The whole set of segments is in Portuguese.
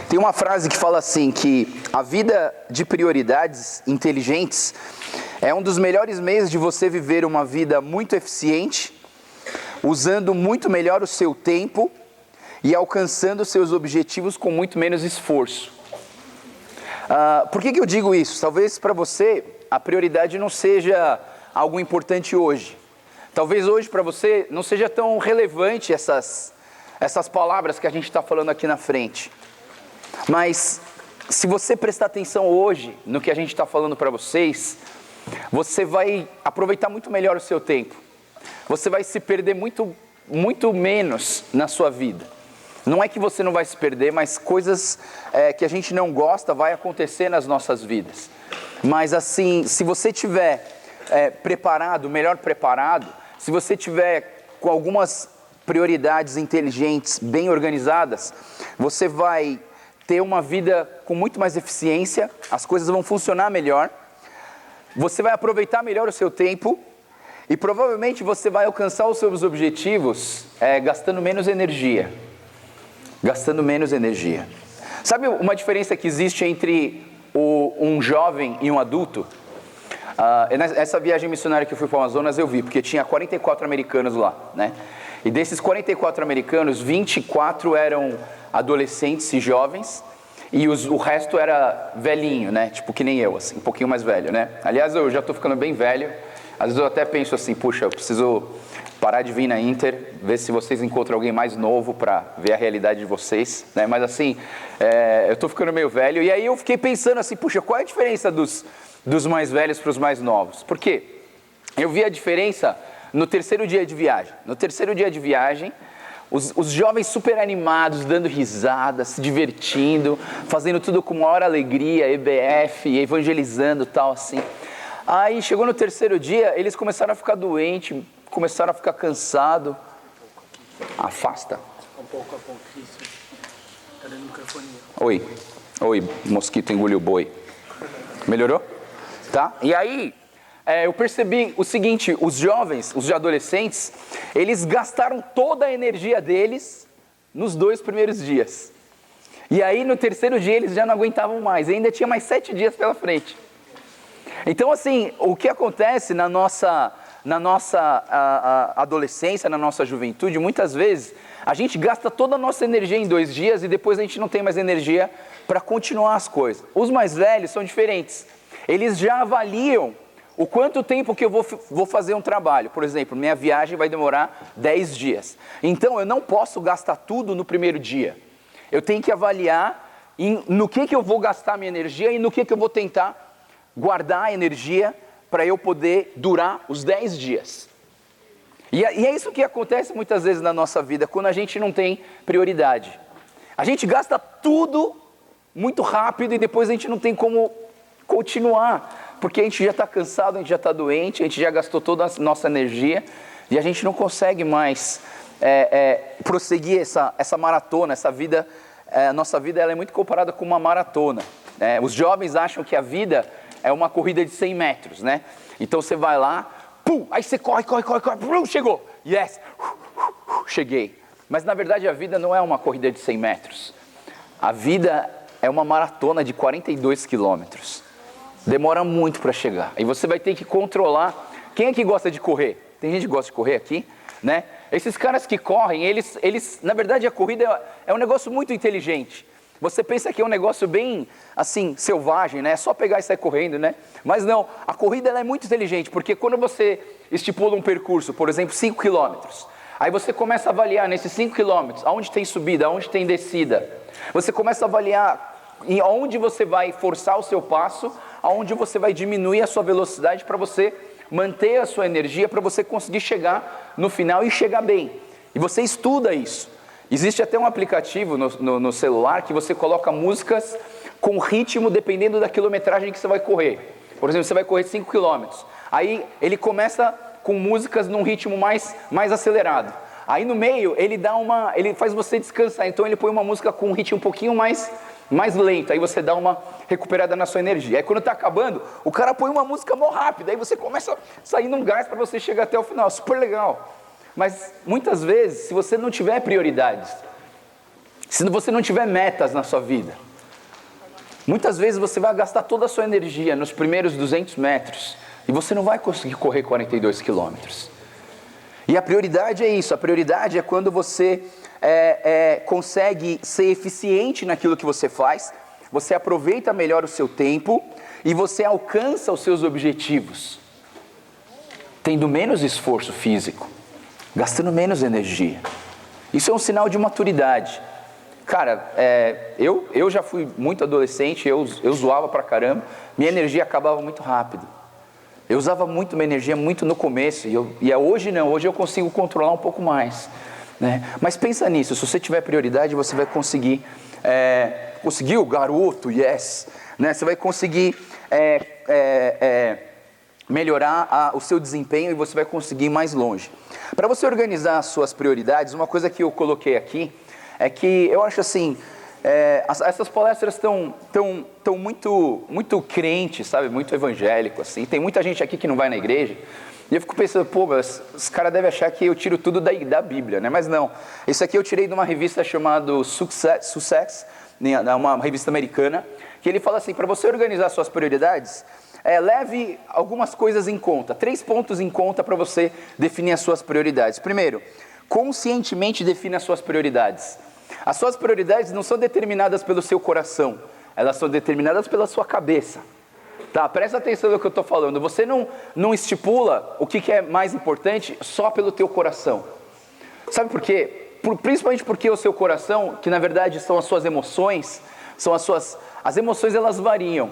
Tem uma frase que fala assim, que a vida de prioridades inteligentes é um dos melhores meios de você viver uma vida muito eficiente, usando muito melhor o seu tempo e alcançando seus objetivos com muito menos esforço. Por que eu digo isso? Talvez para você a prioridade não seja algo importante hoje. Talvez hoje para você não seja tão relevante essas palavras que a gente está falando aqui na frente. Mas se você prestar atenção hoje no que a gente está falando para vocês, você vai aproveitar muito melhor o seu tempo. Você vai se perder muito menos na sua vida. Não é que você não vai se perder, mas coisas que a gente não gosta vai acontecer nas nossas vidas. Mas assim, se você estiver preparado, melhor preparado, se você tiver com algumas prioridades inteligentes, bem organizadas, você vai ter uma vida com muito mais eficiência, as coisas vão funcionar melhor, você vai aproveitar melhor o seu tempo e provavelmente você vai alcançar os seus objetivos gastando menos energia. Gastando menos energia. Sabe uma diferença que existe entre um jovem e um adulto? Essa viagem missionária que eu fui para o Amazonas eu vi, porque tinha 44 americanos lá, né? E desses 44 americanos, 24 eram adolescentes e jovens, e o resto era velhinho, né? Tipo que nem eu, assim, um pouquinho mais velho, né? Aliás, eu já estou ficando bem velho, às vezes eu até penso assim, puxa, eu preciso parar de vir na Inter, ver se vocês encontram alguém mais novo para ver a realidade de vocês, né? Mas assim, eu estou ficando meio velho, e aí eu fiquei pensando assim, puxa, qual é a diferença dos mais velhos para os mais novos? Por quê? Eu vi a diferença no terceiro dia de viagem. No terceiro dia de viagem, os jovens super animados, dando risadas, se divertindo, fazendo tudo com maior alegria, EBF, evangelizando, tal assim. Aí chegou no terceiro dia, eles começaram a ficar doentes, começaram a ficar cansados. Afasta. Um pouco, isso. Cadê o microfone? Oi, mosquito engoliu o boi. Melhorou? Tá? E aí, eu percebi o seguinte, os jovens, os adolescentes, eles gastaram toda a energia deles nos 2 primeiros dias. E aí, no terceiro dia, eles já não aguentavam mais, e ainda tinha mais 7 dias pela frente. Então, assim, o que acontece na nossa adolescência, na nossa juventude, muitas vezes, a gente gasta toda a nossa energia em 2 dias e depois a gente não tem mais energia para continuar as coisas. Os mais velhos são diferentes. Eles já avaliam o quanto tempo que eu vou fazer um trabalho. Por exemplo, minha viagem vai demorar 10 dias. Então, eu não posso gastar tudo no primeiro dia. Eu tenho que avaliar no que eu vou gastar minha energia e no que eu vou tentar guardar a energia para eu poder durar os 10 dias. E é isso que acontece muitas vezes na nossa vida, quando a gente não tem prioridade. A gente gasta tudo muito rápido e depois a gente não tem como continuar, porque a gente já está cansado, a gente já está doente, a gente já gastou toda a nossa energia e a gente não consegue mais prosseguir essa maratona, essa vida. A nossa vida ela é muito comparada com uma maratona. Os jovens acham que a vida é uma corrida de 100 metros, né? Então você vai lá, pum, aí você corre, pum, chegou, yes, cheguei. Mas na verdade a vida não é uma corrida de 100 metros. A vida é uma maratona de 42 quilômetros. Demora muito para chegar. E você vai ter que controlar. Quem é que gosta de correr? Tem gente que gosta de correr aqui, né? Esses caras que correm, eles na verdade a corrida é um negócio muito inteligente. Você pensa que é um negócio bem, assim, selvagem, né? É só pegar e sair correndo, né? Mas não, a corrida ela é muito inteligente, porque quando você estipula um percurso, por exemplo, 5 quilômetros, aí você começa a avaliar nesses 5 quilômetros, aonde tem subida, aonde tem descida. Você começa a avaliar aonde você vai forçar o seu passo, aonde você vai diminuir a sua velocidade para você manter a sua energia, para você conseguir chegar no final e chegar bem. E você estuda isso. Existe até um aplicativo no celular que você coloca músicas com ritmo dependendo da quilometragem que você vai correr. Por exemplo, você vai correr 5 km. Aí ele começa com músicas num ritmo mais acelerado. Aí no meio ele faz você descansar. Então ele põe uma música com um ritmo um pouquinho mais lento. Aí você dá uma recuperada na sua energia. Aí quando está acabando, o cara põe uma música mó rápida. Aí você começa a sair num gás para você chegar até o final. Super legal. Mas muitas vezes, se você não tiver prioridades, Se você não tiver metas na sua vida, muitas vezes você vai gastar toda a sua energia nos primeiros 200 metros e você não vai conseguir correr 42 quilômetros. E a prioridade é isso, a prioridade é quando você consegue ser eficiente naquilo que você faz, você aproveita melhor o seu tempo e você alcança os seus objetivos, tendo menos esforço físico, gastando menos energia. Isso é um sinal de maturidade. Cara, eu já fui muito adolescente, eu zoava pra caramba, minha energia acabava muito rápido. Eu usava muito minha energia, muito no começo, e hoje não, hoje eu consigo controlar um pouco mais, né? Mas pensa nisso, se você tiver prioridade, você vai conseguir, conseguiu, garoto, yes, né? Você vai conseguir melhorar o seu desempenho e você vai conseguir ir mais longe. Para você organizar as suas prioridades, uma coisa que eu coloquei aqui, é que eu acho assim, essas palestras estão muito crentes, sabe? Muito evangélico, assim. Tem muita gente aqui que não vai na igreja. E eu fico pensando, pô, mas os caras devem achar que eu tiro tudo da Bíblia, né? Mas não. Isso aqui eu tirei de uma revista chamada Success, uma revista americana, que ele fala assim, para você organizar suas prioridades, leve algumas coisas em conta. 3 pontos em conta para você definir as suas prioridades. Primeiro, conscientemente defina as suas prioridades. As suas prioridades não são determinadas pelo seu coração, elas são determinadas pela sua cabeça. Tá? Presta atenção no que eu estou falando. Você não estipula o que é mais importante só pelo teu coração. Sabe por quê? Principalmente porque o seu coração, que na verdade são as suas emoções, as emoções elas variam,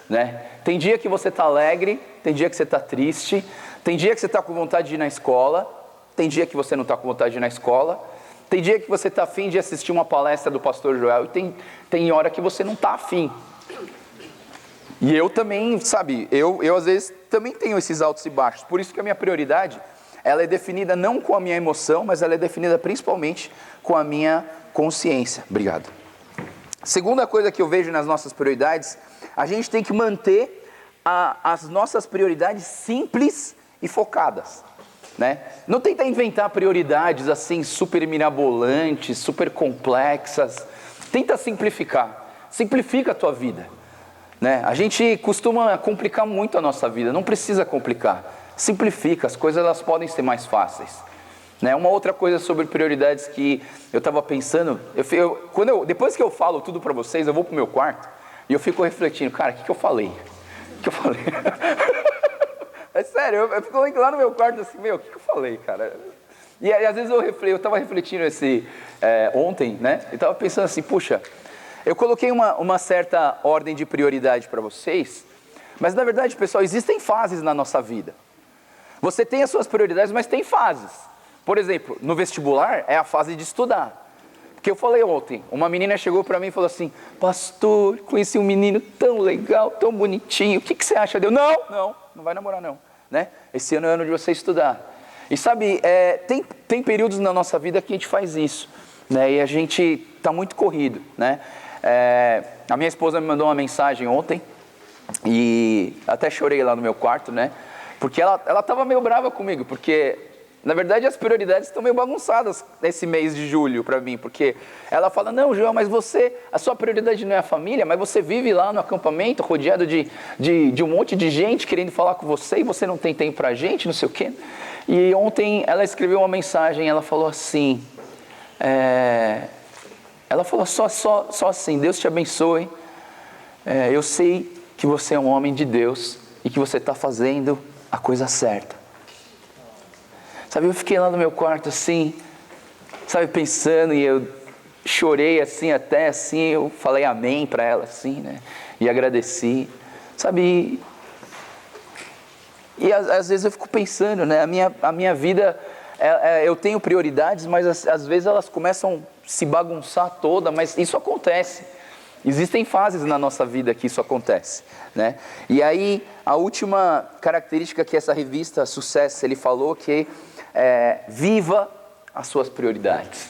né? Tem dia que você está alegre, tem dia que você está triste, tem dia que você está com vontade de ir na escola, tem dia que você não está com vontade de ir na escola, tem dia que você está afim de assistir uma palestra do pastor Joel e tem hora que você não está afim. E eu também, sabe, eu às vezes também tenho esses altos e baixos, por isso que a minha prioridade, ela é definida não com a minha emoção, mas ela é definida principalmente com a minha consciência. Obrigado. Segunda coisa que eu vejo nas nossas prioridades, a gente tem que manter as nossas prioridades simples e focadas, né? Não tenta inventar prioridades assim super mirabolantes, super complexas. Tenta simplificar. Simplifica a tua vida, né? A gente costuma complicar muito a nossa vida. Não precisa complicar. Simplifica. As coisas elas podem ser mais fáceis, né? Uma outra coisa sobre prioridades que eu estava pensando, depois que eu falo tudo para vocês, eu vou pro meu quarto e eu fico refletindo, cara, o que eu falei? O que eu falei? É sério, eu fico lá no meu quarto assim, o que eu falei, cara? E às vezes eu estava refletindo ontem, né? Eu estava pensando assim, puxa, eu coloquei uma certa ordem de prioridade para vocês, mas na verdade, pessoal, existem fases na nossa vida. Você tem as suas prioridades, mas tem fases. Por exemplo, no vestibular é a fase de estudar. Porque eu falei ontem, uma menina chegou para mim e falou assim, pastor, conheci um menino tão legal, tão bonitinho, o que você acha dele? Não vai namorar não, né? Esse ano é ano de você estudar. E sabe, tem períodos na nossa vida que a gente faz isso, né? E a gente está muito corrido, né? A minha esposa me mandou uma mensagem ontem, e até chorei lá no meu quarto, né? Porque ela estava meio brava comigo, porque na verdade as prioridades estão meio bagunçadas nesse mês de julho para mim, porque ela fala, não, João, mas a sua prioridade não é a família, mas você vive lá no acampamento rodeado de um monte de gente querendo falar com você e você não tem tempo pra gente, não sei o quê. E ontem ela escreveu uma mensagem, ela falou assim, ela falou só assim, Deus te abençoe, eu sei que você é um homem de Deus e que você está fazendo a coisa certa. Sabe, eu fiquei lá no meu quarto assim, sabe, pensando, e eu chorei assim, até assim, eu falei amém para ela assim, né, e agradeci, sabe, e às vezes eu fico pensando, né, a minha vida, eu tenho prioridades, mas às vezes elas começam a se bagunçar toda, mas isso acontece. Existem fases na nossa vida que isso acontece, né? E aí, a última característica que essa revista Success, ele falou que viva as suas prioridades.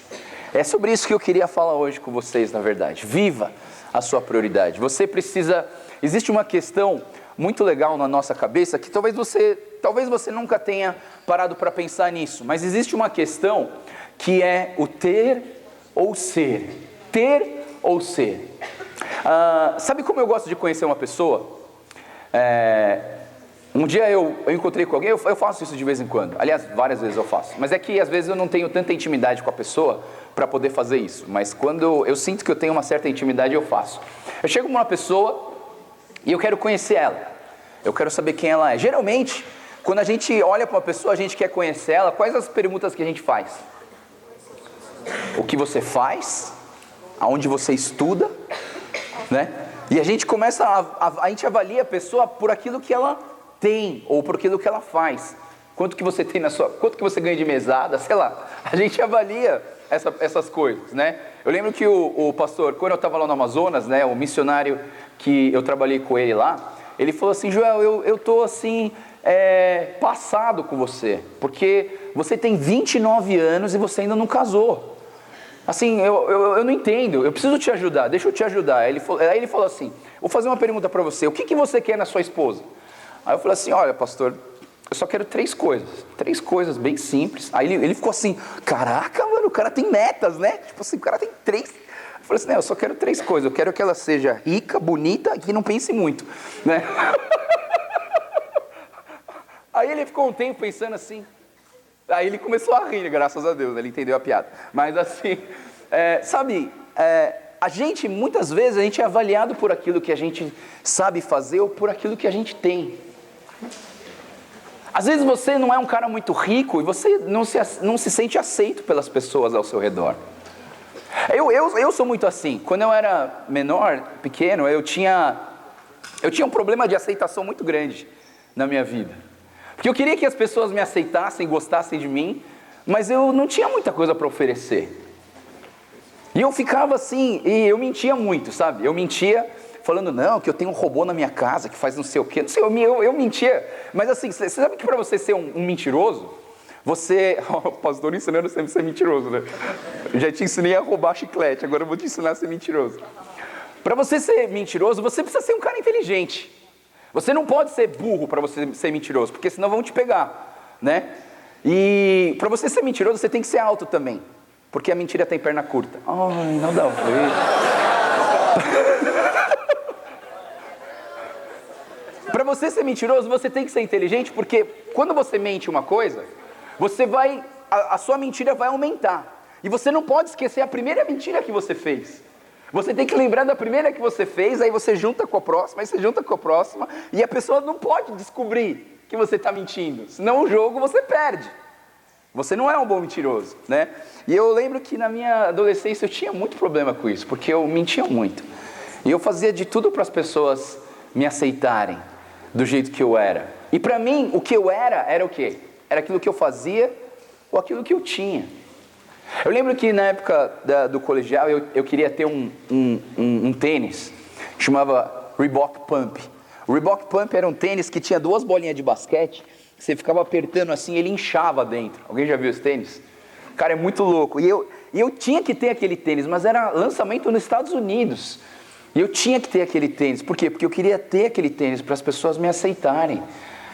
É sobre isso que eu queria falar hoje com vocês, na verdade. Viva a sua prioridade. Você precisa... Existe uma questão muito legal na nossa cabeça, que talvez você nunca tenha parado para pensar nisso, mas existe uma questão que é o ter ou ser. ter ou ser. Sabe como eu gosto de conhecer uma pessoa? Um dia eu encontrei com alguém, eu faço isso de vez em quando. Aliás, várias vezes eu faço. Mas é que às vezes eu não tenho tanta intimidade com a pessoa para poder fazer isso. Mas quando eu sinto que eu tenho uma certa intimidade, eu faço. Eu chego com uma pessoa e eu quero conhecer ela. Eu quero saber quem ela é. Geralmente, quando a gente olha para uma pessoa, a gente quer conhecer ela. Quais as perguntas que a gente faz? O que você faz? Aonde você estuda? Né? E a gente começa a gente avalia a pessoa por aquilo que ela tem ou por aquilo que ela faz. Quanto que você tem quanto que você ganha de mesada, sei lá. A gente avalia essas coisas, né? Eu lembro que o pastor, quando eu estava lá no Amazonas, né, o missionário que eu trabalhei com ele lá, ele falou assim: Joel, eu tô assim passado com você, porque você tem 29 anos e você ainda não casou. Assim, eu não entendo, eu preciso te ajudar, deixa eu te ajudar. Aí ele falou assim: vou fazer uma pergunta para você, o que você quer na sua esposa? Aí eu falei assim: olha, pastor, eu só quero 3 coisas bem simples. Aí ele ficou assim: caraca, mano, o cara tem metas, né? Tipo assim, o cara tem 3. Eu falei assim: não, eu só quero 3 coisas, eu quero que ela seja rica, bonita e que não pense muito, né? Aí ele ficou um tempo pensando assim. Aí ele começou a rir, graças a Deus, ele entendeu a piada. Mas assim, a gente, muitas vezes, a gente é avaliado por aquilo que a gente sabe fazer ou por aquilo que a gente tem. Às vezes você não é um cara muito rico e você não se sente aceito pelas pessoas ao seu redor. Eu sou muito assim. Quando eu era menor, pequeno, eu tinha um problema de aceitação muito grande na minha vida. Porque eu queria que as pessoas me aceitassem, gostassem de mim, mas eu não tinha muita coisa para oferecer. E eu ficava assim, e eu mentia muito, sabe? Eu mentia falando, não, que eu tenho um robô na minha casa que faz não sei o quê. Não sei, eu mentia. Mas assim, você sabe que para você ser um mentiroso, o pastor ensinando sempre a ser mentiroso, né? Eu já te ensinei a roubar chiclete, agora eu vou te ensinar a ser mentiroso. Para você ser mentiroso, você precisa ser um cara inteligente. Você não pode ser burro para você ser mentiroso, porque senão vão te pegar, né? E para você ser mentiroso, você tem que ser alto também, porque a mentira tem perna curta. Ai, não dá. Para você ser mentiroso, você tem que ser inteligente, porque quando você mente uma coisa, a sua mentira vai aumentar. E você não pode esquecer a primeira mentira que você fez. Você tem que lembrar da primeira que você fez, aí você junta com a próxima, aí você junta com a próxima, e a pessoa não pode descobrir que você está mentindo, senão o jogo você perde. Você não é um bom mentiroso, né? E eu lembro que na minha adolescência eu tinha muito problema com isso, porque eu mentia muito. E eu fazia de tudo para as pessoas me aceitarem do jeito que eu era. E para mim, o que eu era o quê? Era aquilo que eu fazia ou aquilo que eu tinha. Eu lembro que na época do colegial eu queria ter um tênis, chamava Reebok Pump. O Reebok Pump era um tênis que tinha 2 bolinhas de basquete, você ficava apertando assim, ele inchava dentro. Alguém já viu esse tênis? Cara, é muito louco. E eu tinha que ter aquele tênis, mas era lançamento nos Estados Unidos. E eu tinha que ter aquele tênis. Por quê? Porque eu queria ter aquele tênis para as pessoas me aceitarem.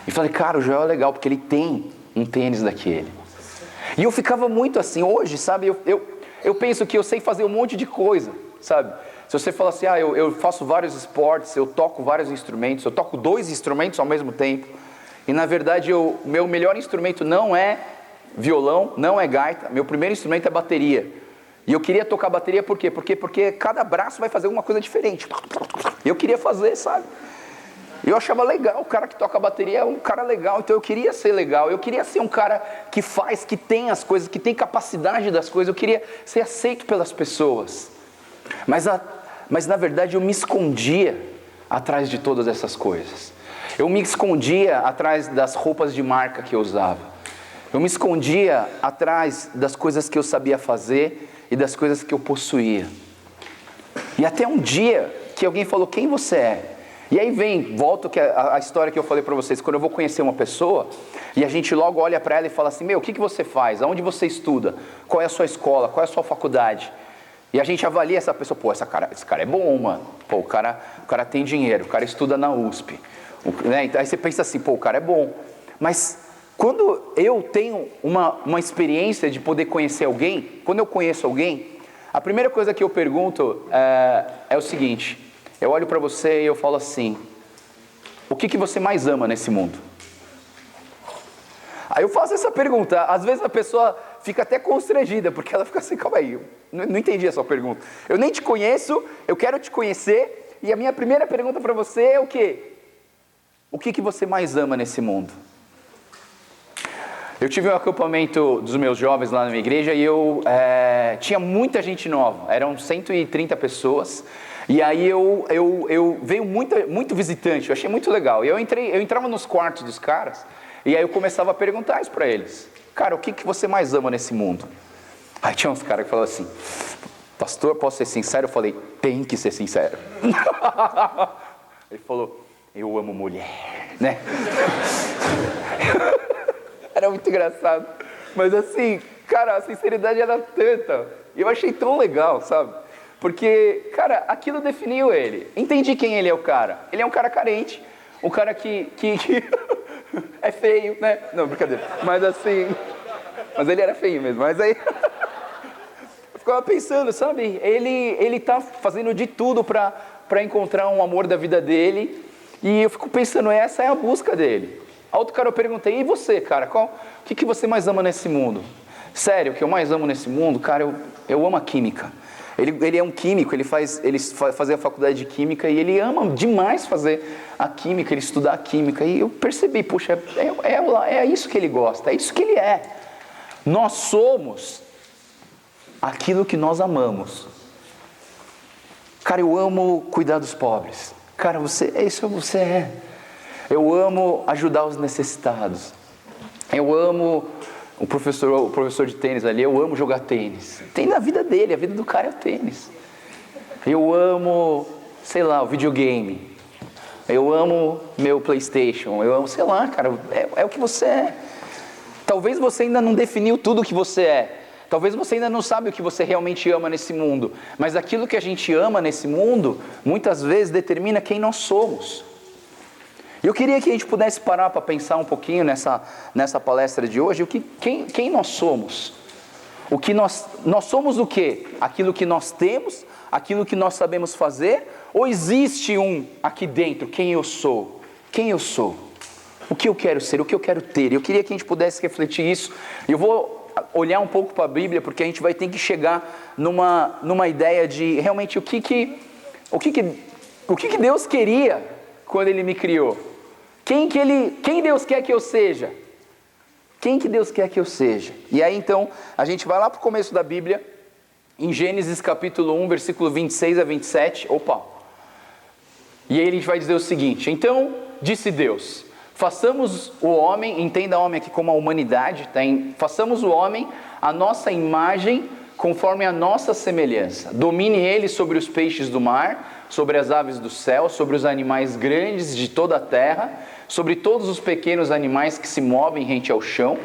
E falei, cara, o Joel é legal, porque ele tem um tênis daquele. E eu ficava muito assim, hoje, sabe, eu penso que eu sei fazer um monte de coisa, sabe? Se você fala assim, eu faço vários esportes, eu toco vários instrumentos, eu toco 2 instrumentos ao mesmo tempo, e na verdade meu melhor instrumento não é violão, não é gaita, meu primeiro instrumento é bateria. E eu queria tocar bateria por quê? Porque cada braço vai fazer alguma coisa diferente. Eu queria fazer, sabe? Eu achava legal, o cara que toca bateria é um cara legal, então eu queria ser legal, eu queria ser um cara que faz, que tem as coisas, que tem capacidade das coisas, eu queria ser aceito pelas pessoas. Mas na verdade eu me escondia atrás de todas essas coisas. Eu me escondia atrás das roupas de marca que eu usava. Eu me escondia atrás das coisas que eu sabia fazer e das coisas que eu possuía. E até um dia que alguém falou, quem você é? E aí volta a história que eu falei para vocês, quando eu vou conhecer uma pessoa, e a gente logo olha para ela e fala assim, o que você faz? Aonde você estuda? Qual é a sua escola? Qual é a sua faculdade? E a gente avalia essa pessoa, esse cara é bom, mano. O cara tem dinheiro, o cara estuda na USP. Né? Então, aí você pensa assim, o cara é bom. Mas quando eu tenho uma experiência de poder conhecer alguém, quando eu conheço alguém, A primeira coisa que eu pergunto é o seguinte: eu olho para você e eu falo assim, o que você mais ama nesse mundo? Aí eu faço essa pergunta, às vezes a pessoa fica até constrangida, porque ela fica assim, calma aí, eu não entendi a sua pergunta. Eu nem te conheço, eu quero te conhecer, e a minha primeira pergunta para você é o quê? O que você mais ama nesse mundo? Eu tive um acampamento dos meus jovens lá na minha igreja e eu tinha muita gente nova, eram 130 pessoas, e aí veio muito visitante, eu achei muito legal, e eu entrava nos quartos dos caras, e aí eu começava a perguntar isso para eles, cara, o que você mais ama nesse mundo? Aí tinha uns caras que falavam assim, pastor, posso ser sincero? Eu falei, tem que ser sincero. Ele falou, eu amo mulher, né? Era muito engraçado, mas assim, cara, a sinceridade era tanta, e eu achei tão legal, sabe? Porque, cara, aquilo definiu ele. Entendi quem ele é, o cara. Ele é um cara carente, um cara que é feio, né? Não, brincadeira. Mas assim, mas ele era feio mesmo. Mas aí, eu ficava pensando, sabe? Ele tá fazendo de tudo para encontrar um amor da vida dele. E eu fico pensando, essa é a busca dele. A outro cara eu perguntei, e você, cara? O que você mais ama nesse mundo? Sério, o que eu mais amo nesse mundo, cara, eu amo a química. Ele é um químico, ele fazia a faculdade de química e ele ama demais fazer a química, ele estudar a química. E eu percebi, puxa, é isso que ele gosta, é isso que ele é. Nós somos aquilo que nós amamos. Cara, eu amo cuidar dos pobres. Cara, isso você é. Eu amo ajudar os necessitados. Eu amo o professor de tênis ali, eu amo jogar tênis. Tem na vida dele, a vida do cara é o tênis. Eu amo, sei lá, o videogame. Eu amo meu PlayStation. Eu amo, sei lá, cara, é o que você é. Talvez você ainda não definiu tudo o que você é. Talvez você ainda não sabe o que você realmente ama nesse mundo. Mas aquilo que a gente ama nesse mundo, muitas vezes determina quem nós somos. E eu queria que a gente pudesse parar para pensar um pouquinho nessa palestra de hoje, quem nós somos? Nós somos o quê? Aquilo que nós temos, aquilo que nós sabemos fazer, ou existe aqui dentro, quem eu sou? Quem eu sou? O que eu quero ser, o que eu quero ter? Eu queria que a gente pudesse refletir isso. Eu vou olhar um pouco para a Bíblia, porque a gente vai ter que chegar numa ideia de realmente o que Deus queria quando Ele me criou. Quem Deus quer que eu seja? Quem que Deus quer que eu seja? E aí então, a gente vai lá para o começo da Bíblia, em Gênesis capítulo 1, versículo 26 a 27. Opa! E aí a gente vai dizer o seguinte: então, disse Deus, façamos o homem, entenda homem aqui como a humanidade, tá? Façamos o homem a nossa imagem, conforme a nossa semelhança. Domine ele sobre os peixes do mar, sobre as aves do céu, sobre os animais grandes de toda a terra, sobre todos os pequenos animais que se movem rente ao chão.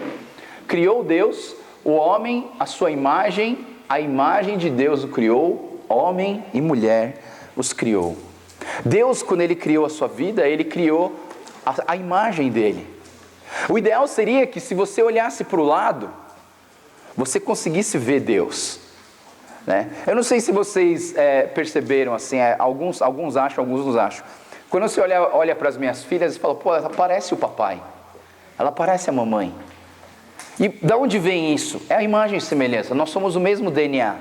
Criou Deus o homem à sua imagem, a imagem de Deus o criou, homem e mulher os criou. Deus, quando Ele criou a sua vida, Ele criou a imagem dEle. O ideal seria que, se você olhasse para o lado, você conseguisse ver Deus, né? Eu não sei se vocês perceberam, assim, alguns acham, alguns não acham. Quando você olha para as minhas filhas e fala, pô, ela parece o papai, ela parece a mamãe. E da onde vem isso? É a imagem e semelhança, nós somos o mesmo DNA.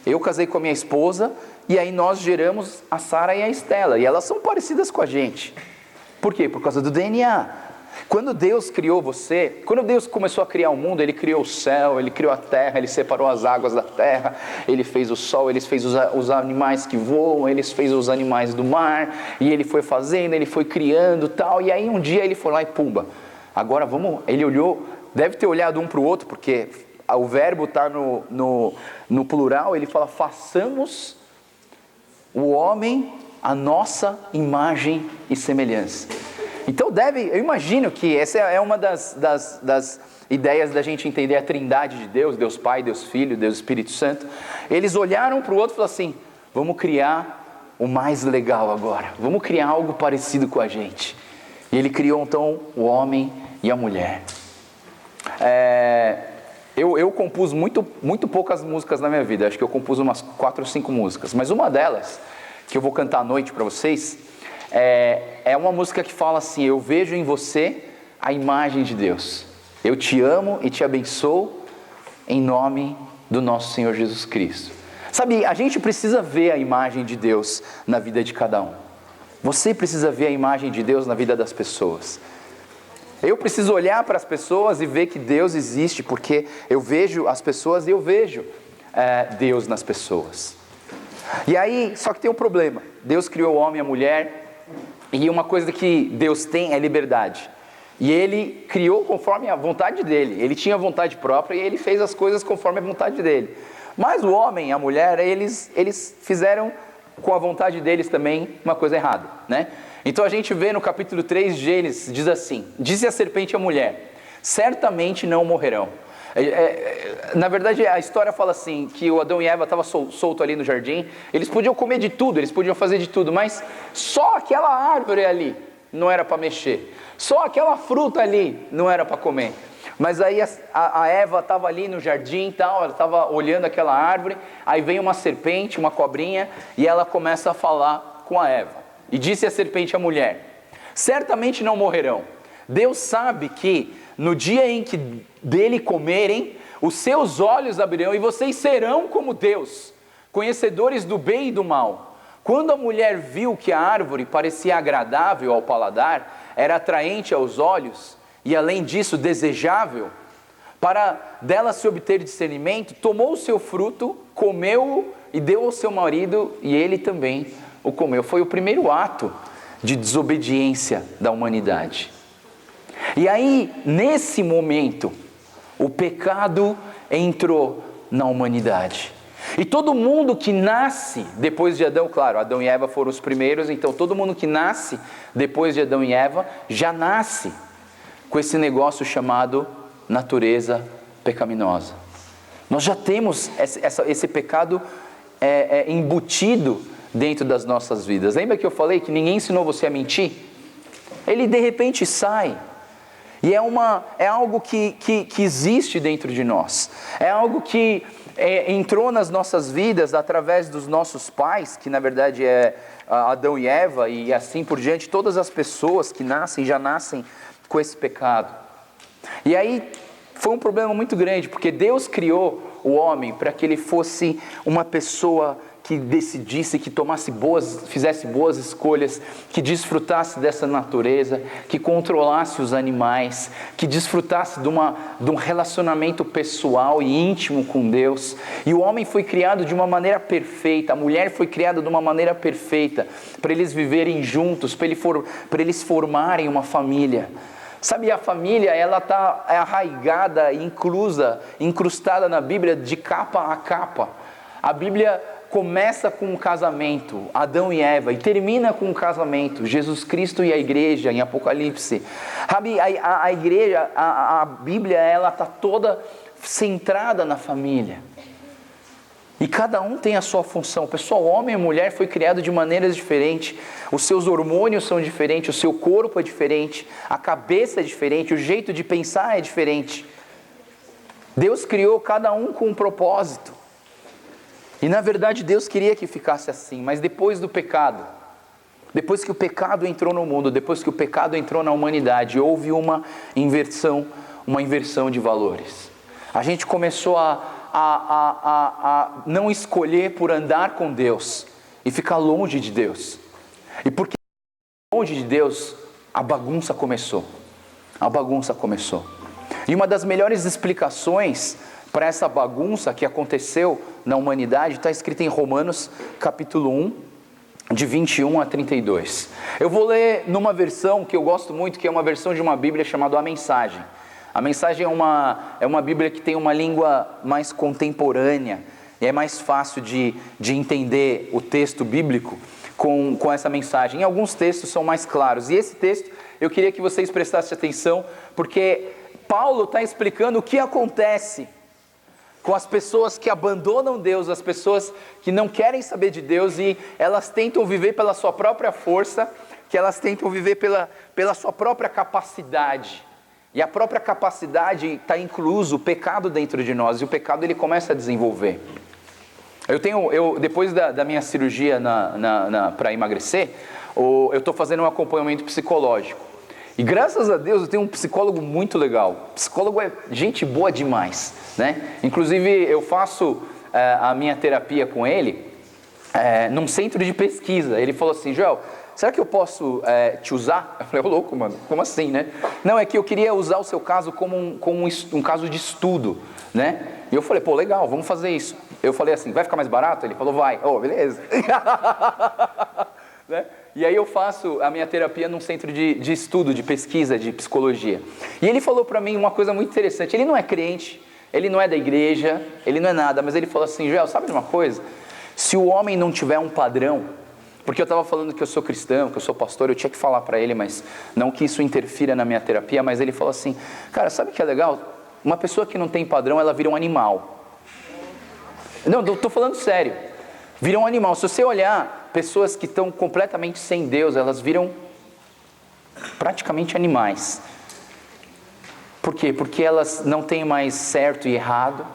Eu casei com a minha esposa e aí nós geramos a Sara e a Estela, e elas são parecidas com a gente. Por quê? Por causa do DNA. Quando Deus criou você, quando Deus começou a criar o mundo, Ele criou o céu, Ele criou a terra, Ele separou as águas da terra, Ele fez o sol, Ele fez os animais que voam, Ele fez os animais do mar, e Ele foi fazendo, Ele foi criando tal, e aí um dia Ele foi lá e pumba, agora Ele olhou, deve ter olhado um para o outro, porque o verbo está no plural, Ele fala, façamos o homem a nossa imagem e semelhança. Então eu imagino que essa é uma das ideias da gente entender a trindade de Deus, Deus Pai, Deus Filho, Deus Espírito Santo. Eles olharam para o outro e falaram assim, vamos criar o mais legal agora, vamos criar algo parecido com a gente. E Ele criou então o homem e a mulher. Eu compus muito poucas músicas na minha vida. Acho que eu compus umas 4 ou 5 músicas. Mas uma delas, que eu vou cantar à noite para vocês, é uma música que fala assim: eu vejo em você a imagem de Deus. Eu te amo e te abençoo em nome do nosso Senhor Jesus Cristo. Sabe, a gente precisa ver a imagem de Deus na vida de cada um. Você precisa ver a imagem de Deus na vida das pessoas. Eu preciso olhar para as pessoas e ver que Deus existe, porque eu vejo as pessoas e eu vejo Deus nas pessoas. E aí, só que tem um problema. Deus criou o homem e a mulher, e uma coisa que Deus tem é liberdade. E Ele criou conforme a vontade dEle. Ele tinha vontade própria e Ele fez as coisas conforme a vontade dEle. Mas o homem e a mulher, eles fizeram com a vontade deles também uma coisa errada, né? Então a gente vê no capítulo 3 de Gênesis, diz assim: disse a serpente à mulher, certamente não morrerão. Na verdade a história fala assim, que o Adão e Eva estavam soltos ali no jardim, eles podiam comer de tudo, eles podiam fazer de tudo, mas só aquela árvore ali não era para mexer, só aquela fruta ali não era para comer. Mas aí a Eva estava ali no jardim e tal, ela estava olhando aquela árvore, aí vem uma serpente, uma cobrinha, e ela começa a falar com a Eva. E disse a serpente à mulher, certamente não morrerão. Deus sabe que no dia em que dele comerem, os seus olhos abrirão e vocês serão como Deus, conhecedores do bem e do mal. Quando a mulher viu que a árvore parecia agradável ao paladar, era atraente aos olhos, e além disso desejável, para dela se obter discernimento, tomou o seu fruto, comeu-o e deu ao seu marido, e ele também o comeu. Foi o primeiro ato de desobediência da humanidade. E aí, nesse momento, o pecado entrou na humanidade. E todo mundo que nasce depois de Adão, claro, Adão e Eva foram os primeiros, então todo mundo que nasce depois de Adão e Eva, já nasce com esse negócio chamado natureza pecaminosa. Nós já temos esse pecado embutido dentro das nossas vidas. Lembra que eu falei que ninguém ensinou você a mentir? Ele de repente sai. E é algo que existe dentro de nós. É algo que entrou nas nossas vidas através dos nossos pais, que na verdade é Adão e Eva, e assim por diante. Todas as pessoas que nascem, já nascem com esse pecado. E aí foi um problema muito grande, porque Deus criou o homem para que ele fosse uma pessoa que decidisse, que fizesse boas escolhas, que desfrutasse dessa natureza, que controlasse os animais, que desfrutasse de um relacionamento pessoal e íntimo com Deus. E o homem foi criado de uma maneira perfeita, a mulher foi criada de uma maneira perfeita, para eles viverem juntos, para eles formarem uma família. Sabe, a família, ela está arraigada, incrustada na Bíblia de capa a capa. A Bíblia começa com um casamento, Adão e Eva, e termina com um casamento, Jesus Cristo e a igreja, em Apocalipse. A igreja, a Bíblia, ela está toda centrada na família. E cada um tem a sua função. Pessoal, homem e mulher foi criado de maneiras diferentes. Os seus hormônios são diferentes, o seu corpo é diferente, a cabeça é diferente, o jeito de pensar é diferente. Deus criou cada um com um propósito. E na verdade Deus queria que ficasse assim, mas depois do pecado, depois que o pecado entrou no mundo, depois que o pecado entrou na humanidade, houve uma inversão de valores. A gente começou a não escolher por andar com Deus e ficar longe de Deus. E porque longe de Deus, a bagunça começou. E uma das melhores explicações para essa bagunça que aconteceu na humanidade está escrita em Romanos capítulo 1, de 21 a 32. Eu vou ler numa versão que eu gosto muito, que é uma versão de uma Bíblia chamada A Mensagem. A Mensagem é uma Bíblia que tem uma língua mais contemporânea, e é mais fácil de entender o texto bíblico com essa mensagem. E alguns textos são mais claros, e esse texto eu queria que vocês prestassem atenção, porque Paulo está explicando o que acontece com as pessoas que abandonam Deus, as pessoas que não querem saber de Deus, e elas tentam viver pela sua própria força, que elas tentam viver pela sua própria capacidade. E a própria capacidade está incluso o pecado dentro de nós, e o pecado ele começa a desenvolver. Depois da minha cirurgia para emagrecer, eu estou fazendo um acompanhamento psicológico. E graças a Deus eu tenho um psicólogo muito legal. O psicólogo é gente boa demais, né? Inclusive eu faço a minha terapia com ele num centro de pesquisa. Ele falou assim: Joel, será que eu posso te usar? Eu falei: ô louco, mano, como assim, né? Não, é que eu queria usar o seu caso como um caso de estudo, né? E eu falei: pô, legal, vamos fazer isso. Eu falei assim: vai ficar mais barato? Ele falou: vai. Oh, beleza. Né? E aí eu faço a minha terapia num centro de estudo, de pesquisa, de psicologia. E ele falou para mim uma coisa muito interessante. Ele não é crente, ele não é da igreja, ele não é nada, mas ele falou assim: Joel, sabe de uma coisa? Se o homem não tiver um padrão, porque eu estava falando que eu sou cristão, que eu sou pastor, eu tinha que falar para ele, mas não que isso interfira na minha terapia, mas ele falou assim: cara, sabe o que é legal? Uma pessoa que não tem padrão, ela vira um animal. Não, estou falando sério. Vira um animal. Se você olhar pessoas que estão completamente sem Deus, elas viram praticamente animais. Por quê? Porque elas não têm mais certo e errado,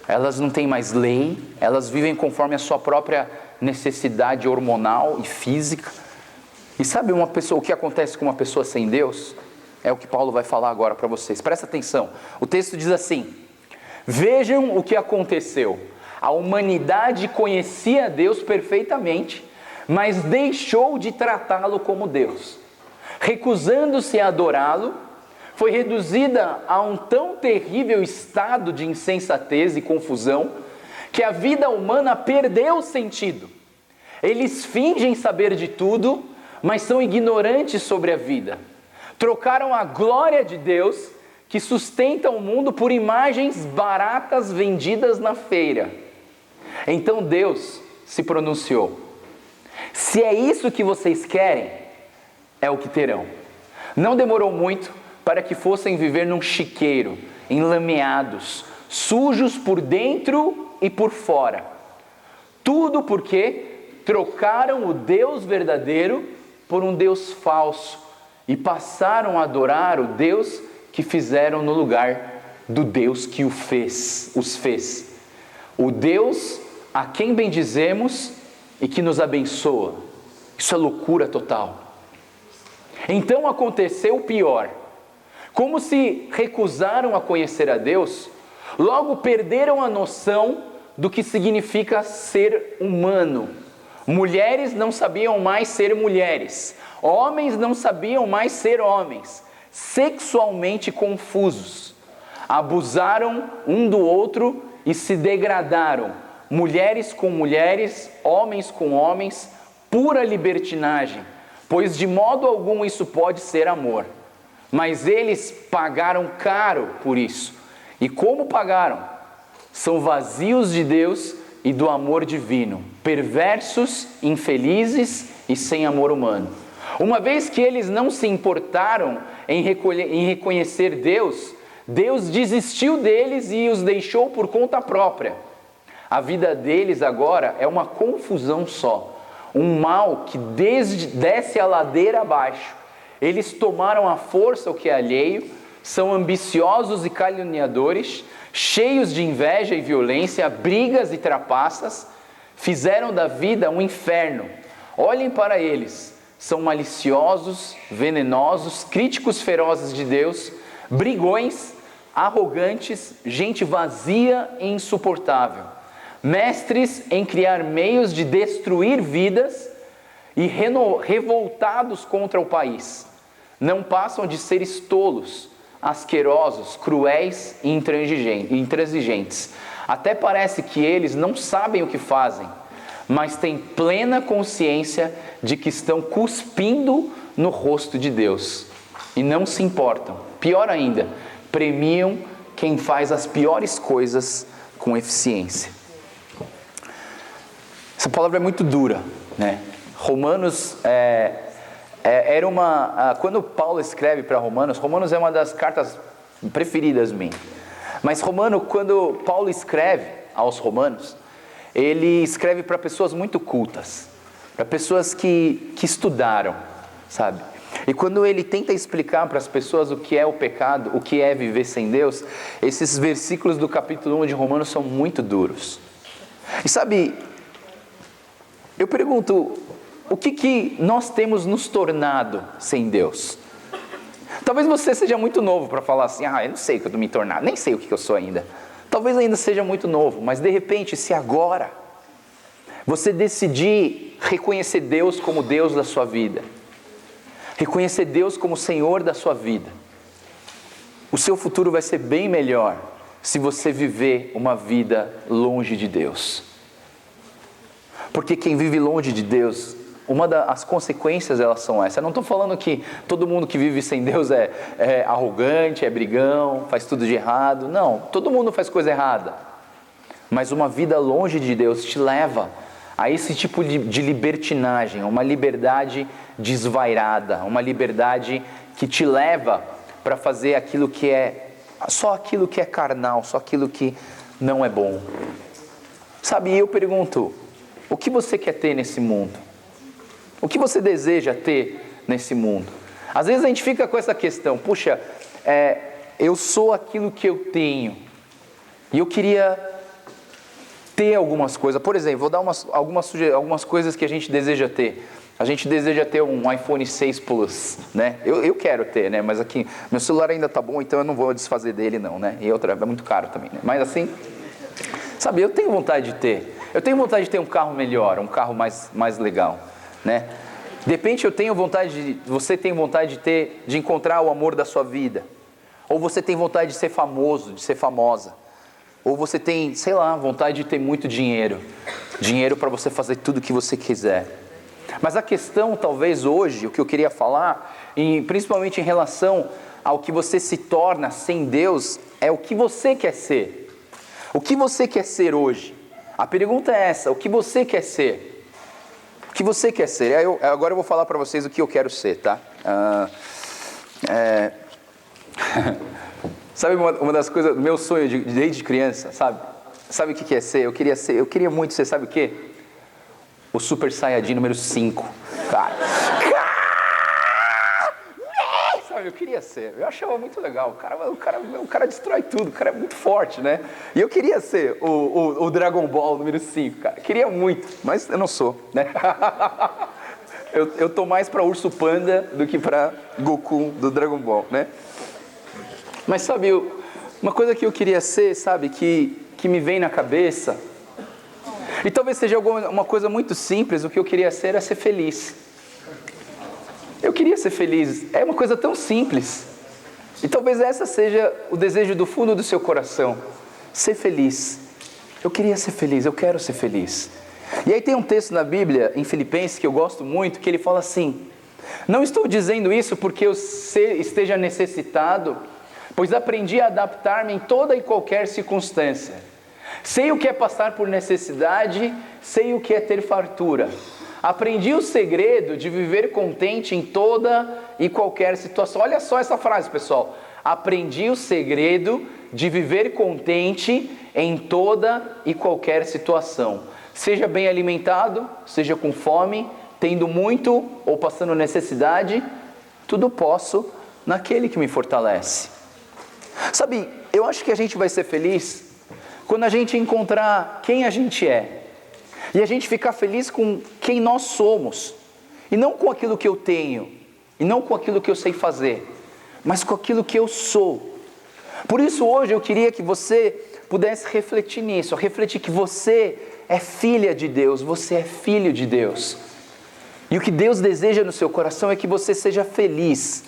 elas não têm mais lei, elas vivem conforme a sua própria necessidade hormonal e física. E sabe o que acontece com uma pessoa sem Deus? É o que Paulo vai falar agora para vocês. Presta atenção. O texto diz assim: vejam o que aconteceu. A humanidade conhecia Deus perfeitamente, mas deixou de tratá-lo como Deus. Recusando-se a adorá-lo, foi reduzida a um tão terrível estado de insensatez e confusão, que a vida humana perdeu o sentido. Eles fingem saber de tudo, mas são ignorantes sobre a vida. Trocaram a glória de Deus, que sustenta o mundo, por imagens baratas vendidas na feira. Então Deus se pronunciou: se é isso que vocês querem, é o que terão. Não demorou muito para que fossem viver num chiqueiro, enlameados, sujos por dentro e por fora. Tudo porque trocaram o Deus verdadeiro por um Deus falso e passaram a adorar o Deus que fizeram no lugar do Deus que os fez. O Deus a quem bendizemos e que nos abençoa. Isso é loucura total. Então aconteceu o pior. Como se recusaram a conhecer a Deus, logo perderam a noção do que significa ser humano. Mulheres não sabiam mais ser mulheres. Homens não sabiam mais ser homens. Sexualmente confusos. Abusaram um do outro e se degradaram. Mulheres com mulheres, homens com homens, pura libertinagem, pois de modo algum isso pode ser amor. Mas eles pagaram caro por isso. E como pagaram? São vazios de Deus e do amor divino, perversos, infelizes e sem amor humano. Uma vez que eles não se importaram em reconhecer Deus, Deus desistiu deles e os deixou por conta própria. A vida deles agora é uma confusão só, um mal que desce a ladeira abaixo. Eles tomaram à força o que é alheio, são ambiciosos e caluniadores, cheios de inveja e violência, brigas e trapaças, fizeram da vida um inferno. Olhem para eles, são maliciosos, venenosos, críticos ferozes de Deus, brigões, arrogantes, gente vazia e insuportável, mestres em criar meios de destruir vidas e revoltados contra o país. Não passam de seres tolos, asquerosos, cruéis e intransigentes. Até parece que eles não sabem o que fazem, mas têm plena consciência de que estão cuspindo no rosto de Deus e não se importam. Pior ainda, premiam quem faz as piores coisas com eficiência. Essa palavra é muito dura, né? Romanos era quando Paulo escreve para Romanos é uma das cartas preferidas minhas. Mas quando Paulo escreve aos Romanos, ele escreve para pessoas muito cultas, para pessoas que estudaram, sabe? E quando ele tenta explicar para as pessoas o que é o pecado, o que é viver sem Deus, esses versículos do capítulo 1 de Romanos são muito duros. E sabe, eu pergunto, o que nós temos nos tornado sem Deus? Talvez você seja muito novo para falar assim, eu não sei o que eu estou me tornando, nem sei o que eu sou ainda. Talvez ainda seja muito novo, mas de repente, se agora você decidir reconhecer Deus como Deus da sua vida, reconhecer Deus como Senhor da sua vida, o seu futuro vai ser bem melhor se você viver uma vida longe de Deus. Porque quem vive longe de Deus, uma das consequências elas são essas. Eu não estou falando que todo mundo que vive sem Deus é arrogante, é brigão, faz tudo de errado. Não, todo mundo faz coisa errada. Mas uma vida longe de Deus te leva a esse tipo de libertinagem, uma liberdade desvairada, uma liberdade que te leva para fazer aquilo que só aquilo que é carnal, só aquilo que não é bom. Sabe, eu pergunto, o que você quer ter nesse mundo? O que você deseja ter nesse mundo? Às vezes a gente fica com essa questão, puxa, eu sou aquilo que eu tenho, e eu queria ter algumas coisas. Por exemplo, vou dar algumas coisas que a gente deseja ter. A gente deseja ter um iPhone 6 Plus, né? Eu quero ter, né? Mas aqui, meu celular ainda tá bom, então eu não vou desfazer dele não, né? E outra, é muito caro também, né? Mas assim, sabe, eu tenho vontade de ter. Eu tenho vontade de ter um carro melhor, um carro mais legal, né? De repente você tem vontade de encontrar o amor da sua vida. Ou você tem vontade de ser famoso, de ser famosa. Ou você tem, sei lá, vontade de ter muito dinheiro. Dinheiro para você fazer tudo o que você quiser. Mas a questão, talvez hoje, o que eu queria falar, principalmente em relação ao que você se torna sem Deus, é o que você quer ser. O que você quer ser hoje? A pergunta é essa, o que você quer ser? O que você quer ser? Agora eu vou falar para vocês o que eu quero ser, tá? Sabe uma das coisas, meu sonho desde criança, sabe? Sabe o que é ser? Eu queria muito ser, sabe o quê? O Super Saiyajin número 5. Cara, sabe, eu queria ser. Eu achava muito legal. O cara destrói tudo, o cara é muito forte, né? E eu queria ser o Dragon Ball número 5, cara. Queria muito, mas eu não sou, né? Eu tô mais pra Urso Panda do que pra Goku do Dragon Ball, né? Mas sabe, uma coisa que eu queria ser, sabe, que me vem na cabeça, e talvez seja uma coisa muito simples, o que eu queria ser era ser feliz. Eu queria ser feliz, é uma coisa tão simples. E talvez essa seja o desejo do fundo do seu coração, ser feliz. Eu queria ser feliz, eu quero ser feliz. E aí tem um texto na Bíblia, em Filipenses, que eu gosto muito, que ele fala assim: não estou dizendo isso porque eu esteja necessitado, pois aprendi a adaptar-me em toda e qualquer circunstância. Sei o que é passar por necessidade, sei o que é ter fartura. Aprendi o segredo de viver contente em toda e qualquer situação. Olha só essa frase, pessoal. Aprendi o segredo de viver contente em toda e qualquer situação. Seja bem alimentado, seja com fome, tendo muito ou passando necessidade, tudo posso naquele que me fortalece. Sabe, eu acho que a gente vai ser feliz quando a gente encontrar quem a gente é. E a gente ficar feliz com quem nós somos. E não com aquilo que eu tenho. E não com aquilo que eu sei fazer. Mas com aquilo que eu sou. Por isso hoje eu queria que você pudesse refletir nisso. Refletir que você é filha de Deus. Você é filho de Deus. E o que Deus deseja no seu coração é que você seja feliz.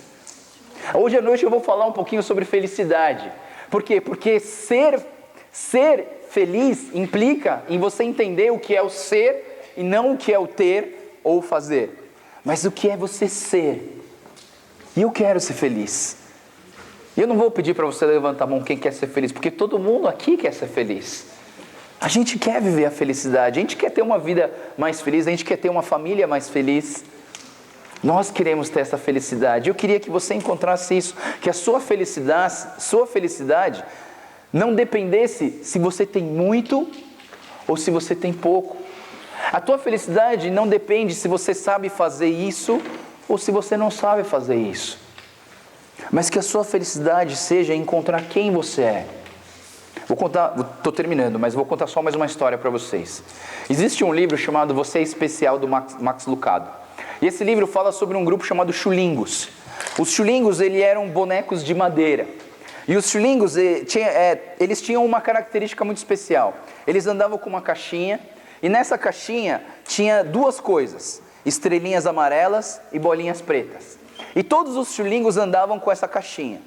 Hoje à noite eu vou falar um pouquinho sobre felicidade. Por quê? Porque ser feliz implica em você entender o que é o ser e não o que é o ter ou fazer, mas o que é você ser. E eu quero ser feliz. E eu não vou pedir para você levantar a mão quem quer ser feliz, porque todo mundo aqui quer ser feliz. A gente quer viver a felicidade, a gente quer ter uma vida mais feliz, a gente quer ter uma família mais feliz. Nós queremos ter essa felicidade. Eu queria que você encontrasse isso, que a sua felicidade não dependesse se você tem muito ou se você tem pouco. A tua felicidade não depende se você sabe fazer isso ou se você não sabe fazer isso. Mas que a sua felicidade seja encontrar quem você é. Vou contar, estou terminando, mas vou contar só mais uma história para vocês. Existe um livro chamado Você é Especial, do Max Lucado. E esse livro fala sobre um grupo chamado Chulingos. Os Chulingos, eles eram bonecos de madeira. E os Chulingos, eles tinham uma característica muito especial. Eles andavam com uma caixinha, e nessa caixinha tinha duas coisas: estrelinhas amarelas e bolinhas pretas. E todos os Chulingos andavam com essa caixinha.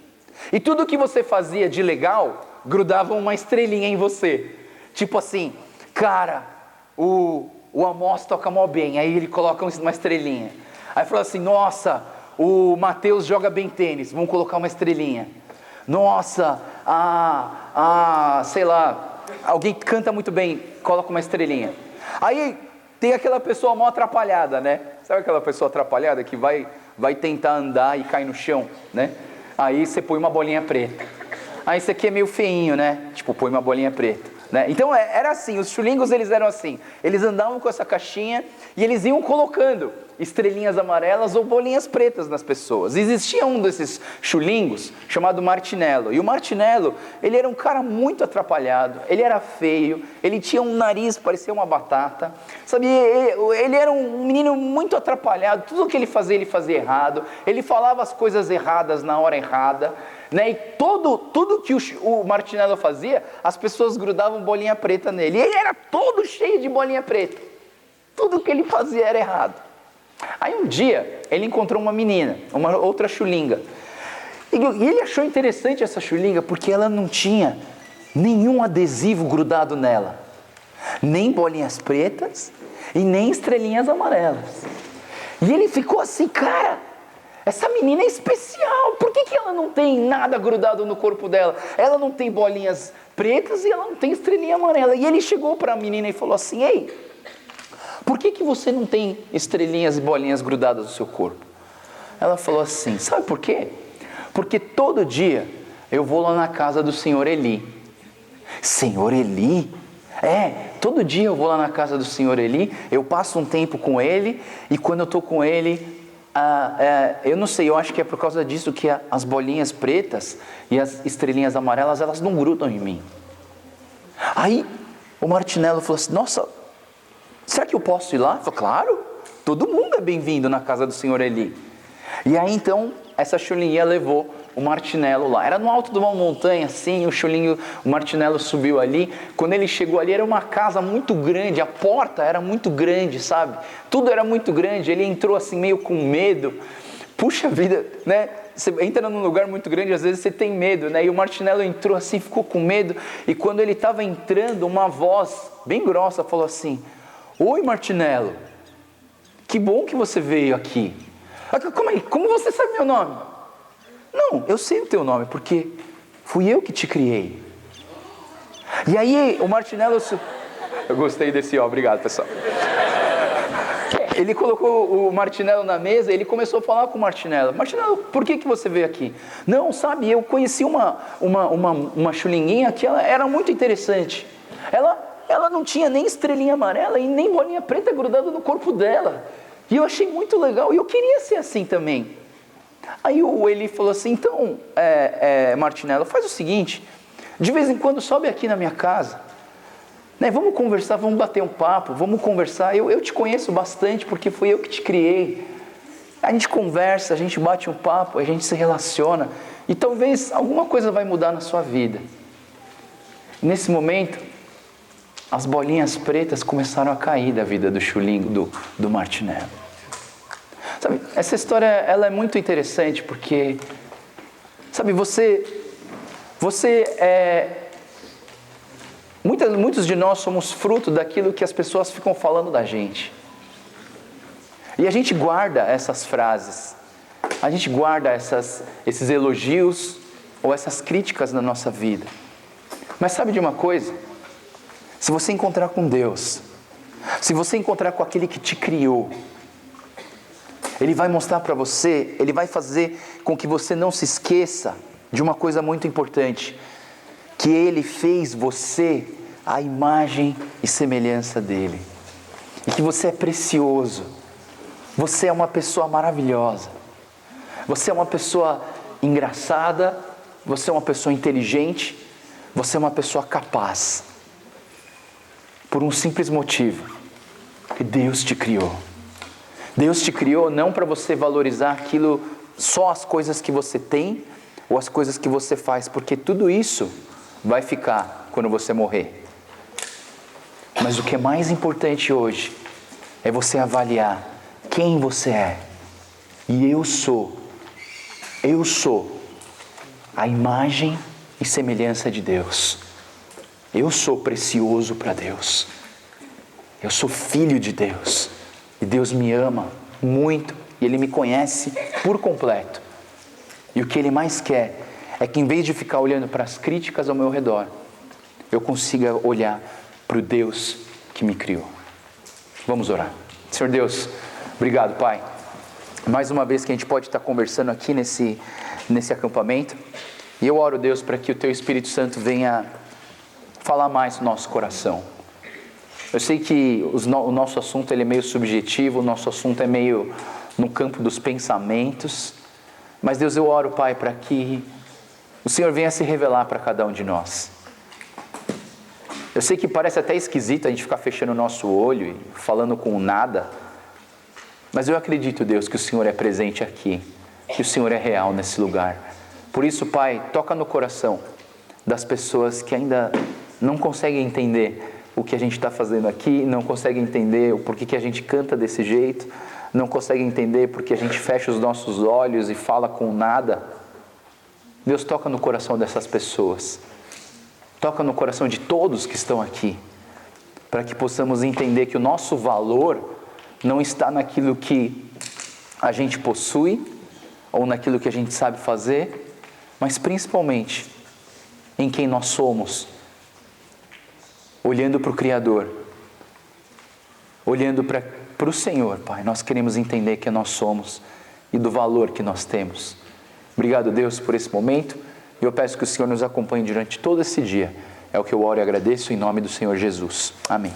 E tudo que você fazia de legal, grudava uma estrelinha em você. Tipo assim, cara, o Amós toca mó bem, aí ele coloca uma estrelinha. Aí fala assim, nossa, o Matheus joga bem tênis, vamos colocar uma estrelinha. Nossa, sei lá, alguém canta muito bem, coloca uma estrelinha. Aí tem aquela pessoa mó atrapalhada, né? Sabe aquela pessoa atrapalhada que vai tentar andar e cai no chão, né? Aí você põe uma bolinha preta. Aí isso aqui é meio feinho, né? Tipo, põe uma bolinha preta, né? Então era assim, os Chulingos, eles eram assim. Eles andavam com essa caixinha e eles iam colocando estrelinhas amarelas ou bolinhas pretas nas pessoas. Existia um desses Chulingos chamado Martinello. E o Martinello, ele era um cara muito atrapalhado. Ele era feio, ele tinha um nariz, parecia uma batata. Sabe, ele era um menino muito atrapalhado. Tudo que ele fazia errado. Ele falava as coisas erradas na hora errada. Né? E tudo que o Martinello fazia, as pessoas grudavam bolinha preta nele. E ele era todo cheio de bolinha preta. Tudo que ele fazia era errado. Aí um dia, ele encontrou uma menina, uma outra chulinga. E ele achou interessante essa chulinga porque ela não tinha nenhum adesivo grudado nela. Nem bolinhas pretas e nem estrelinhas amarelas. E ele ficou assim, cara, essa menina é especial. Por que ela não tem nada grudado no corpo dela? Ela não tem bolinhas pretas e ela não tem estrelinha amarela. E ele chegou para a menina e falou assim, ei, por que você não tem estrelinhas e bolinhas grudadas no seu corpo? Ela falou assim, sabe por quê? Porque todo dia eu vou lá na casa do senhor Eli. Senhor Eli? Todo dia eu vou lá na casa do senhor Eli, eu passo um tempo com ele, e quando eu estou com ele, eu não sei, eu acho que é por causa disso que as bolinhas pretas e as estrelinhas amarelas, elas não grudam em mim. Aí o Martinello falou assim, nossa, será que eu posso ir lá? Eu falei, claro, todo mundo é bem-vindo na casa do senhor Eli. E aí então, essa chulinha levou o Martinello lá. Era no alto de uma montanha assim, o Martinello subiu ali. Quando ele chegou ali, era uma casa muito grande, a porta era muito grande, sabe? Tudo era muito grande, ele entrou assim meio com medo. Puxa vida, né? Você entra num lugar muito grande, às vezes você tem medo, né? E o Martinello entrou assim, ficou com medo. E quando ele estava entrando, uma voz bem grossa falou assim, oi Martinello, que bom que você veio aqui. Como você sabe meu nome? Não, eu sei o teu nome, porque fui eu que te criei. E aí o Martinello... Eu gostei desse obrigado pessoal. Ele colocou o Martinello na mesa, ele começou a falar com o Martinello. Martinello, por que você veio aqui? Não, sabe, eu conheci uma chulinguinha que ela era muito interessante. Ela não tinha nem estrelinha amarela e nem bolinha preta grudada no corpo dela. E eu achei muito legal e eu queria ser assim também. Aí o Eli falou assim, então, Martinello, faz o seguinte, de vez em quando sobe aqui na minha casa, né, vamos conversar, vamos bater um papo, vamos conversar, eu te conheço bastante porque fui eu que te criei. A gente conversa, a gente bate um papo, a gente se relaciona e talvez alguma coisa vai mudar na sua vida. Nesse momento, as bolinhas pretas começaram a cair da vida do chulingo, do Martinello. Sabe, essa história ela é muito interessante porque, sabe, muitos de nós somos fruto daquilo que as pessoas ficam falando da gente. E a gente guarda essas frases, a gente guarda esses elogios ou essas críticas na nossa vida. Mas sabe de uma coisa? Se você encontrar com Deus, se você encontrar com aquele que te criou, Ele vai mostrar para você, Ele vai fazer com que você não se esqueça de uma coisa muito importante, que Ele fez você à imagem e semelhança dEle, e que você é precioso, Você é uma pessoa maravilhosa. Você é uma pessoa engraçada. Você é uma pessoa inteligente. Você é uma pessoa capaz. Por um simples motivo. Que Deus te criou. Deus te criou não para você valorizar aquilo, só as coisas que você tem ou as coisas que você faz, porque tudo isso vai ficar quando você morrer. Mas o que é mais importante hoje é você avaliar quem você é. E eu sou a imagem e semelhança de Deus. Eu sou precioso para Deus. Eu sou filho de Deus. E Deus me ama muito. E Ele me conhece por completo. E o que Ele mais quer é que, em vez de ficar olhando para as críticas ao meu redor, eu consiga olhar para o Deus que me criou. Vamos orar. Senhor Deus, obrigado, Pai. Mais uma vez que a gente pode estar conversando aqui nesse acampamento. E eu oro, Deus, para que o Teu Espírito Santo venha falar mais no nosso coração. Eu sei que o nosso assunto ele é meio subjetivo, o nosso assunto é meio no campo dos pensamentos. Mas Deus, eu oro, Pai, para que o Senhor venha se revelar para cada um de nós. Eu sei que parece até esquisito a gente ficar fechando o nosso olho e falando com nada. Mas eu acredito, Deus, que o Senhor é presente aqui. Que o Senhor é real nesse lugar. Por isso, Pai, toca no coração das pessoas que ainda não conseguem entender o que a gente está fazendo aqui, não conseguem entender o porquê que a gente canta desse jeito, não conseguem entender porque a gente fecha os nossos olhos e fala com nada. Deus, toca no coração dessas pessoas. Toca no coração de todos que estão aqui, para que possamos entender que o nosso valor não está naquilo que a gente possui, ou naquilo que a gente sabe fazer, mas principalmente em quem nós somos, olhando para o Criador, olhando para o Senhor, Pai. Nós queremos entender quem nós somos e do valor que nós temos. Obrigado, Deus, por esse momento. E eu peço que o Senhor nos acompanhe durante todo esse dia. É o que eu oro e agradeço em nome do Senhor Jesus. Amém.